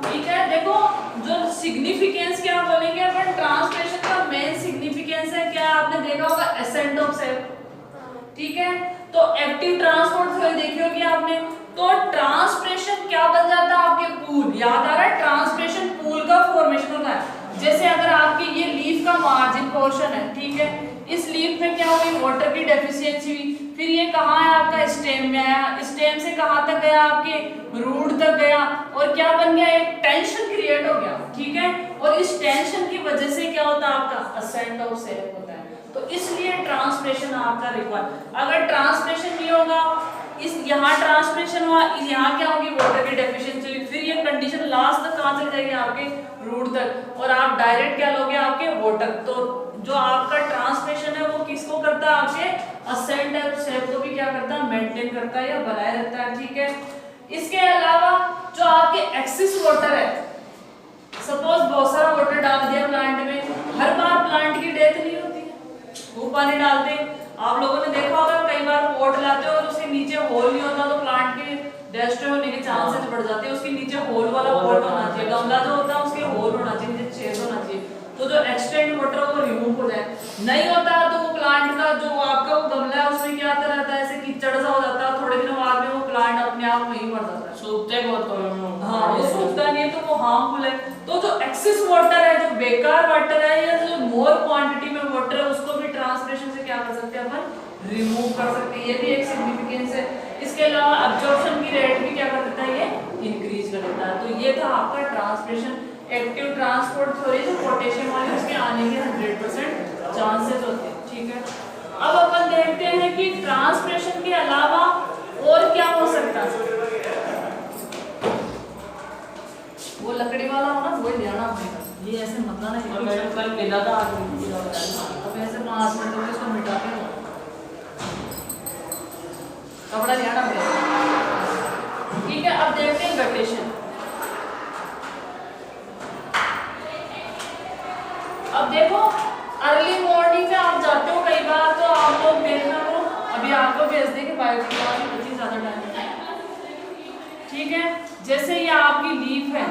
ठीक है, देखो जो सिग्निफिकेंस क्या बोलेंगे अपन, ट्रांसपिरेशन का मेन सिग्निफिकेंस है क्या, आपने देखा होगा एसेंट ऑफ सेल। ठीक है, तो एक्टिव ट्रांसपोर्ट थ्योरी देखी होगी आपने। तो ट्रांसपिरेशन क्या बन जाता है आपके पूल, याद आ रहा है, ट्रांसपिरेशन पूल का फॉर्मेशन होता है। जैसे अगर आपके ये लीफ का मार्जिन पोर्शन है, ठीक है, इस लीफ में क्या हुई, वाटर की डेफिशिएंसी हुई, फिर ये कहाँ है आपका स्टेम में आया, स्टेम से कहाँ तक गया आपके रूट तक गया, और क्या बन गया, एक टेंशन क्रिएट हो गया। ठीक है, और इस टेंशन की वजह से क्या होता है आपका असेंट ऑफ सेल होता है। तो इसलिए ट्रांसपिरेशन आपका रिक्वायर, अगर ट्रांसपिरेशन नहीं होगा, इस यहाँ ट्रांसपिरेशन हुआ, यहाँ क्या होगी, वाटर की डेफिशिएंसी हुई, फिर ये कंडीशन लास्ट तक कहाँ चली जाएगी आपके रूट तक, और आप डायरेक्ट क्या लोगे आपके वाटर। तो जो आपका ट्रांसपिरेशन है वो किसको करता है, आपके असेंट सेल को भी क्या करता है, मेंटेन करता है या बनाए रखता है। ठीक है, इसके अलावा जो आपके एक्सेस वाटर है, सपोज बहुत सारा वाटर डाल दिया प्लांट में, हर बार प्लांट की डेथ नहीं होती है, वो पानी डालते हैं, आप लोगों ने देखा होगा कई बार पॉट लाते हो और उसके नीचे होल नहीं होता तो प्लांट के डिस्ट्रॉय होने के चांसेस बढ़ जाते हैं। उसके नीचे होल वाला पॉट होना चाहिए, गमला जो होता है उसके होल होना चाहिए, छेद होना चाहिए, तो जो एक्सटेंड वाटर वो रिमूव हो जाए। नहीं होता तो वो प्लांट का जो आपका वो गमला है उसमें क्या आता रहता है, ऐसे कीचड़ सा हो जाता है, थोड़े दिनों बाद में वो प्लांट अपने आप वहीं मर जाता है, सूखते बहुत कम। हाँ वो सूखता नहीं है तो वो हार्मफुल है। तो जो एक्सेस वाटर है, जो बेकार वाटर है, या जो मोर क्वांटिटी में वाटर है, उसको भी ट्रांसपिरेशन से क्या कर सकते हैं अपन, रिमूव कर सकते हैं। ये भी एक सिग्निफिकेंस है। इसके अलावा अब्जॉर्प्शन की रेट भी क्या कर देता है, ये इंक्रीज कर देता है। तो ये था आपका ट्रांसपिरेशन। एक्टिव ट्रांसपोर्ट थ्योरी जो पोटेशियम वाली उसके आने के 100% चांसेस होते हैं, ठीक है। अब अपन देखते हैं कि ट्रांसप्रेशन के अलावा और क्या हो सकता है। वो लकड़ी वाला हो ना, वही लेना पड़ेगा, ये ऐसे मत लाना। और मैडम कल मिला था आदमी, अब ऐसे 5 मिनट में इसको मिटाते हो, कपड़ा लेना पड़ेगा, ठीक है। अब देखते हैं गटेशन। अब देखो अर्ली मॉर्निंग में आप जाते हो कई बार, तो आप लोग देखना हो, अभी आपको भेज देंगे बायो की क्लास में, इतनी ज्यादा टाइम है, ठीक है। जैसे ये आपकी लीफ है,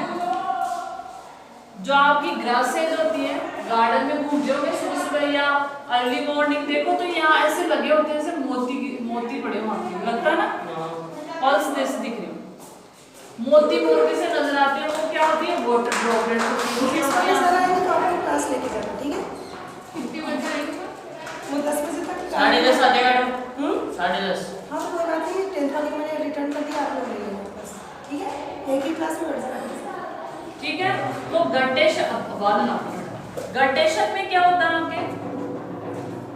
जो आपकी ग्रासेज होती है, गार्डन में घूम जाओगे सुबह सुबह या अर्ली मॉर्निंग, देखो तो यहाँ ऐसे लगे होते हैं, जैसे मोती पड़े होते, लगता है ना, पल्स जैसे दिख रही हो, मोती से नजर आते हैं, वो क्या होती है, वाटर ड्रॉपलेट्स होती है। क्लास लेके जाना, ठीक है। कितनी बजे आएगी? वो 10 बजे तक 10:30 आ जाएगा मैडम। 10:30। हाँ तो कोई बात नहीं, 10th वाले को मैंने रिटर्न कर दिया, आप लोग ले लेना बस, ठीक है। एक ही क्लास में बैठ जाना, ठीक है। तो गटेशन में क्या होता है आपके,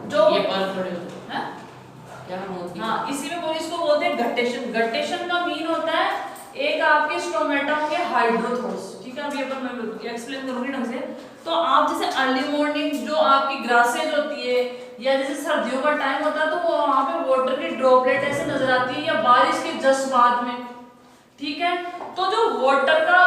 जो ये पल थोड़े होते हैं, क्या होती है? हाँ इसी में बोली, इसको बोलते हैं गटेशन। गटेशन का मीन होता है एक आपके स्टोमेटा के हाइड्रोथोर्स, ठीक है। अभी अपन मैं एक्सप्लेन करूंगी ढंग से। तो आप जैसे अर्ली मॉर्निंग जो आपकी ग्रासेज होती है, या जैसे सर्दियों का टाइम होता है, तो वो वहां पे वाटर की ड्रॉपलेट ऐसे नजर आती है, या बारिश के जस्ट बाद में, ठीक है। तो जो वाटर का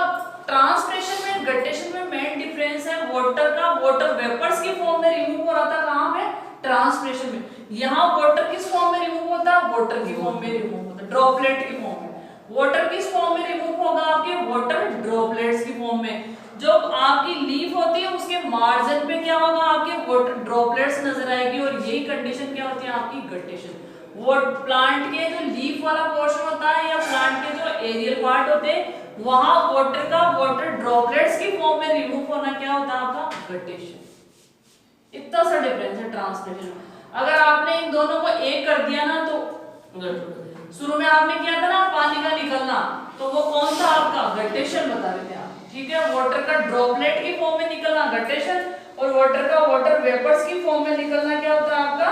ट्रांसप्रेशन में गटेशन में मेन डिफरेंस है, वाटर का वाटर वेपर्स की फॉर्म में रिमूव हो रहा था, कहां पे, ट्रांसप्रेशन में। यहाँ वाटर किस फॉर्म में रिमूव होता है, वाटर की फॉर्म में रिमूव होता है, ड्रॉपलेट की फॉर्म में। वाटर किस फॉर्म में रिमूव होगा, आपके वाटर ड्रॉपलेट्स की फॉर्म में। जो आपकी लीफ होती है उसके मार्जिन पे क्या होगा, आपके वाटर ड्रॉपलेट्स नजर आएगी, और यही कंडीशन क्या होती है आपकी गटेशन। वो प्लांट के जो लीफ वाला पोर्शन होता है, या प्लांट के जो एरियल पार्ट होते हैं, वहां वाटर का वाटर ड्रॉपलेट्स की फॉर्म में रिमूव होना क्या होता है आपका, गटेशन। इतना सा डिफरेंस है ट्रांसप्रेशन में। अगर आपने इन दोनों को एक कर दिया ना, तो शुरू में आपने किया था ना पानी का निकलना, तो वो कौन सा आपका, गटेशन बता रहे थे आप, ठीक है। वाटर का ड्रॉपलेट की फॉर्म में निकलना गटेशन, और वाटर का वाटर वेपर्स की फॉर्म में निकलना क्या होता है आपका,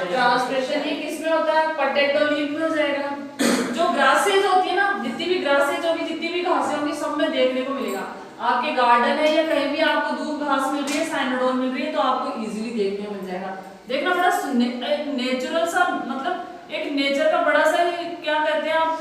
ट्रांसप्रेशन। ये किस में होता है, पोटैटो लीफ में हो जाएगा। जो ग्रासेज होती है ना, जितनी भी ग्रासेज होगी, जितनी भी घासें होंगी, सब में देखने को मिलेगा। आपके गार्डन है या कहीं भी आपको दूब घास मिल रही है, साइनोडोन मिल रही है, तो आपको इजीली देखने को मिल जाएगा। देखना बड़ा नेचुरल सा, मतलब एक नेचर का बड़ा सा, क्या कहते हैं आप,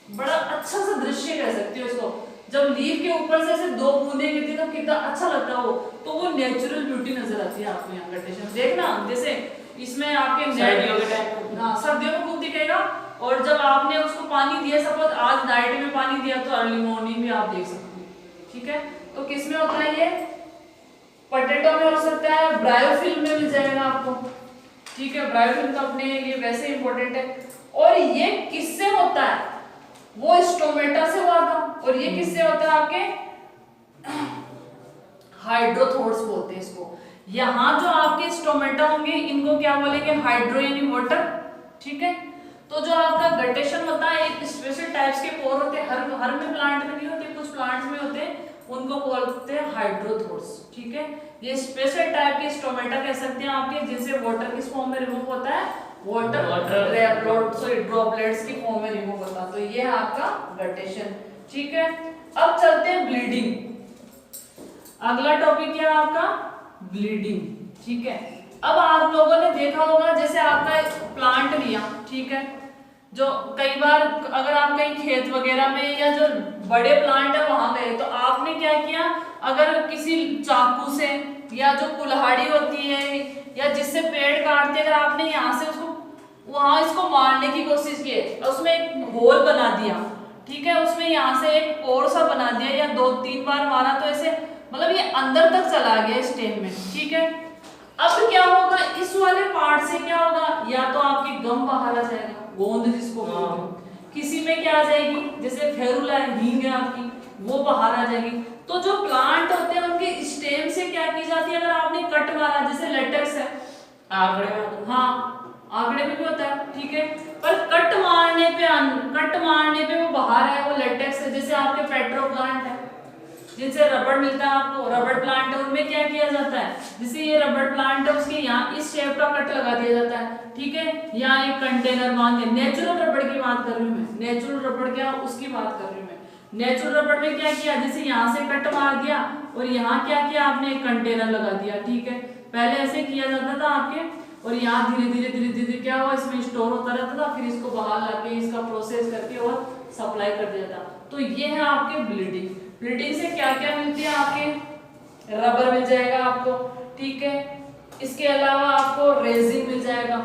बड़ा अच्छा सा दृश्य कह सकते हो इसको। जब लीफ के ऊपर से ऐसे 2 बूंदें गिरती है तो कितना अच्छा लगता है वो, तो वो नेचुरल ब्यूटी नजर आती है आपको यहाँ गटेशन। देखना जैसे इसमें आपके सर्दियों के टाइम, हाँ सर्दियों में खूब दिखेगा, और जब आपने उसको पानी दिया, सपोज आज नाइट में पानी दिया, तो अर्ली मॉर्निंग में आप देख सकते हो, ठीक है। तो किस में होता है ये, पोटैटो में हो सकता है, ब्रायोफिल्म में मिल जाएगा आपको, ठीक है। ब्रायोफिल्म तो अपने लिए वैसे इंपॉर्टेंट है। और ये किससे होता है, वो स्टोमेटा से हुआ था, और ये किससे होता है आपके, हाइड्रोथोर्स बोलते हैं इसको। यहाँ जो आपके स्टोमेटा होंगे, इनको क्या बोलेंगे, हाइड्रो यानी वाटर, ठीक है। तो जो आपका गटेशन होता है, एक स्पेशल टाइप्स के पोर होते हैं, हर में प्लांट में नहीं होते, कुछ प्लांट्स में होते हैं, उनको बोलते हैं हाइड्रोथोर्स, ठीक है। ये स्पेशल टाइप के स्टोमेटा कह सकते हैं आपके, जिनसे वाटर किस फॉर्म में रिमूव होता है, वाटर ड्रॉपलेट्स की फॉर्म में रिमूव होता है। तो ये है आपका गटेशन, ठीक है। अब चलते हैं ब्लीडिंग। अगला टॉपिक क्या है आपका, ब्लीडिंग, ठीक है। अब आप लोगों ने देखा होगा, जैसे आपका प्लांट लिया, ठीक है, जो कई बार अगर आप कहीं खेत वगैरह में या जो बड़े प्लांट है वहां गए, तो आपने क्या किया, अगर किसी चाकू से या जो कुल्हाड़ी होती है या जिससे पेड़ काटते, अगर आपने यहाँ से उसको वहां इसको मारने की कोशिश की, उसमें एक होल बना दिया, ठीक है, उसमें यहाँ से एक पोर सा बना दिया, या 2-3 बार मारा, तो ऐसे मतलब ये अंदर तक चला गया स्टेम में, ठीक है। अब क्या होगा, इस वाले पार्ट से क्या होगा, या तो आपकी गम बाहर आ जाएगा, गोंद जिसको बोलते हैं, किसी में क्या आ जाएगी, जैसे फेरुला है, हींग है आपकी, वो बाहर आ जाएगी। तो जो प्लांट होते हैं उनके स्टेम से क्या की जाती है, अगर आपने कट मारा, जैसे लेटेक्स है, आंकड़े में, हाँ आंकड़े में भी होता है, ठीक है, पर कट मारने पे वो बाहर है, वो लेटेक्स है। जैसे आपके पेट्रो प्लांट है, जिनसे रबड़ मिलता है आपको, रबड़ प्लांट है, उनमें क्या किया जाता है, जैसे ये रबड़ प्लांट है उसके यहाँ इस शेप का कट लगा दिया जाता है, ठीक है, यहाँ एक कंटेनर बांध दिया। नेचुरल रबड़ की बात कर रही हूँ मैं, नेचुरल रबड़ क्या उसकी बात कर रही हूँ मैं। नेचुरल रबड़ में क्या किया, जैसे यहाँ से कट मार दिया और यहाँ क्या किया आपने, एक कंटेनर लगा दिया, ठीक है, पहले ऐसे किया जाता था आपके, और यहाँ धीरे धीरे धीरे धीरे क्या हुआ, इसमें स्टोर होता रहता था, फिर इसको बाहर लाके इसका प्रोसेस करके और सप्लाई कर दिया था। तो ये है आपके ब्लीडिंग। ब्लीडिंग से क्या क्या मिलती है आपके, रबर मिल जाएगा आपको, ठीक है, इसके अलावा आपको रेजिन मिल जाएगा,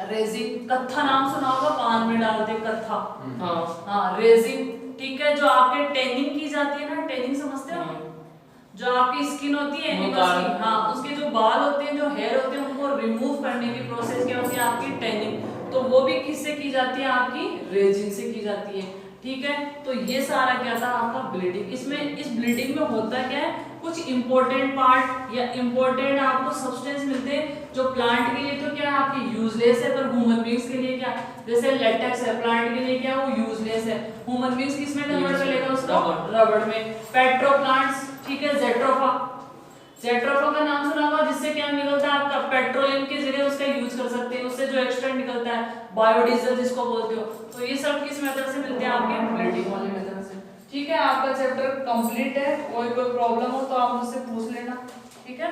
रेजिन, कत्था नाम सुना होगा, पान में डालते हैं कत्था, हाँ रेजिन, ठीक है, जो आपके टैनिंग की जाती है ना, टैनिंग समझते हो, जो आपकी स्किन होती है एनिमल्स की, हाँ उसके जो बाल होते हैं, जो हेयर होते हैं, उनको रिमूव करने की प्रोसेस क्या होती है आपकी, टैनिंग, तो वो भी किससे की जाती है आपकी, रेजिन से की जाती है, ठीक है। तो ये सारा क्या था आपका ब्लीडिंग। इसमें इस ब्लीडिंग में होता क्या है, कुछ इंपॉर्टेंट पार्ट या इंपॉर्टेंट आपको सब्सटेंस मिलते हैं जो प्लांट के लिए तो क्या है आपकी यूजलेस है, पर ह्यूमन बींग्स के लिए क्या, जैसे लेटेक्स है प्लांट के लिए क्या वो यूजलेस है, ह्यूमन बींग्स किस में कन्वर्ट कर लेगा उसको, रबड़ में। पेट्रो प्लांट्स, ठीक है, जेट्रोफा, जेट्रोफा का नाम सुना होगा, जिससे क्या निकलता है आपका पेट्रोलियम की जगह उसका यूज कर सकते हैं, उससे जो एक्सट्रैक्ट निकलता है बायोडीजल जिसको बोलते हो, तो ये सब किस मेथड से मिलते हैं आपके, ब्लीडिंग वाले मेथड से, ठीक है। आपका चैप्टर कंप्लीट है, कोई प्रॉब्लम हो तो आप मुझसे पूछ लेना, ठीक है।